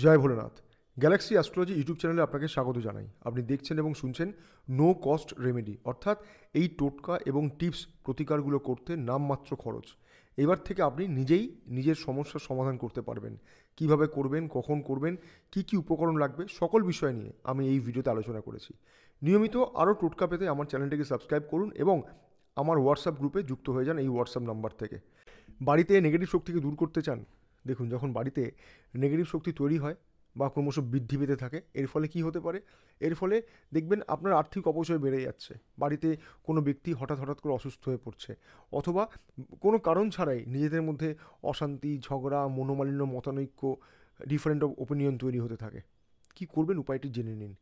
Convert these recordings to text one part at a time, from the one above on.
জয় Bholenath. Galaxy astrology YouTube চ্যানেলে আপনাকে স্বাগত জানাই। আপনি দেখছেন এবং শুনছেন নো কস্ট রেমেডি, অর্থাৎ এই টোটকা এবং টিপস প্রতিকারগুলো করতে নামমাত্র খরচ। এবার থেকে আপনি নিজেই নিজের সমস্যার সমাধান করতে পারবেন। কিভাবে করবেন, কখন করবেন, কি কি উপকরণ লাগবে, সকল বিষয় নিয়ে আমি এই ভিডিওতে আলোচনা করেছি। নিয়মিত আরও টোটকা পেতে আমার চ্যানেলটিকে সাবস্ক্রাইব করুন এবং আমার হোয়াটসঅ্যাপ গ্রুপে যুক্ত হয়ে যান এই হোয়াটসঅ্যাপ নাম্বার থেকে। বাড়িতে নেগেটিভ শক্তিকে দূর করতে চান? দেখুন, যখন বাড়িতে নেগেটিভ শক্তি তৈরি হয় বা ক্রমশ বৃদ্ধি পেতে থাকে, এর ফলে কি হতে পারে? এর ফলে দেখবেন আপনার আর্থিক অপচয় বেড়ে যাচ্ছে। বাড়িতে কোনো ব্যক্তি হঠাৎ হঠাৎ করে অসুস্থ হয়ে পড়ছে, অথবা কোনো কারণ ছাড়াই নিজেদের মধ্যে অশান্তি, ঝগড়া, মনোমালিন্য, মতানৈক্য, ডিফারেন্ট অফ ওপিনিয়ন তৈরি হতে থাকে। কি করবেন উপায়টি জেনে নিন।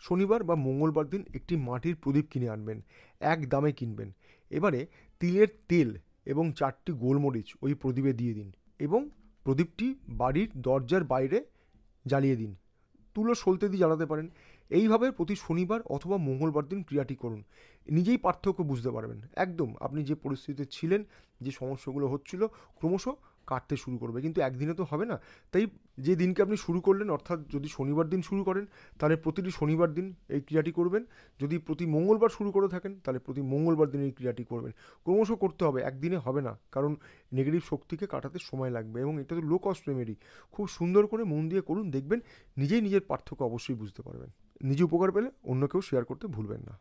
শনিবার বা মঙ্গলবার দিন একটি মাটির প্রদীপ কিনে আনবেন, এক দামে কিনবেন। এবারে তিলের তেল এবং 4টি গোলমরিচ ওই প্রদীপে দিয়ে দিন এবং প্রদীপটি বাড়ির দরজার বাইরে জ্বালিয়ে দিন। তুলো সলতে দিয়ে জ্বালাতে পারেন। এইভাবে প্রতি শনিবার অথবা মঙ্গলবার দিন ক্রিয়াটি করুন। নিজেই পার্থক্য বুঝতে পারবেন। একদম আপনি যে পরিস্থিতিতে ছিলেন, যে সমস্যাগুলো হচ্ছিল, ক্রমশ কাটতে শুরু করবে। কিন্তু একদিনে তো হবে না। তাই যে দিনকে আপনি শুরু করলেন, অর্থাৎ যদি শনিবার দিন শুরু করেন, তাহলে প্রতিটি শনিবার দিন এই ক্রিয়াটি করবেন। যদি প্রতি মঙ্গলবার শুরু করে থাকেন, তাহলে প্রতি মঙ্গলবার দিন এই ক্রিয়াটি করবেন। ক্রমশ করতে হবে, একদিনে হবে না, কারণ নেগেটিভ শক্তিকে কাটাতে সময় লাগবে এবং এটা তো লো কস্ট রেমেডি। খুব সুন্দর করে মন দিয়ে করুন, দেখবেন নিজেই নিজের পার্থক্য অবশ্যই বুঝতে পারবেন। নিজে উপকার পেলে অন্যকেও শেয়ার করতে ভুলবেন না।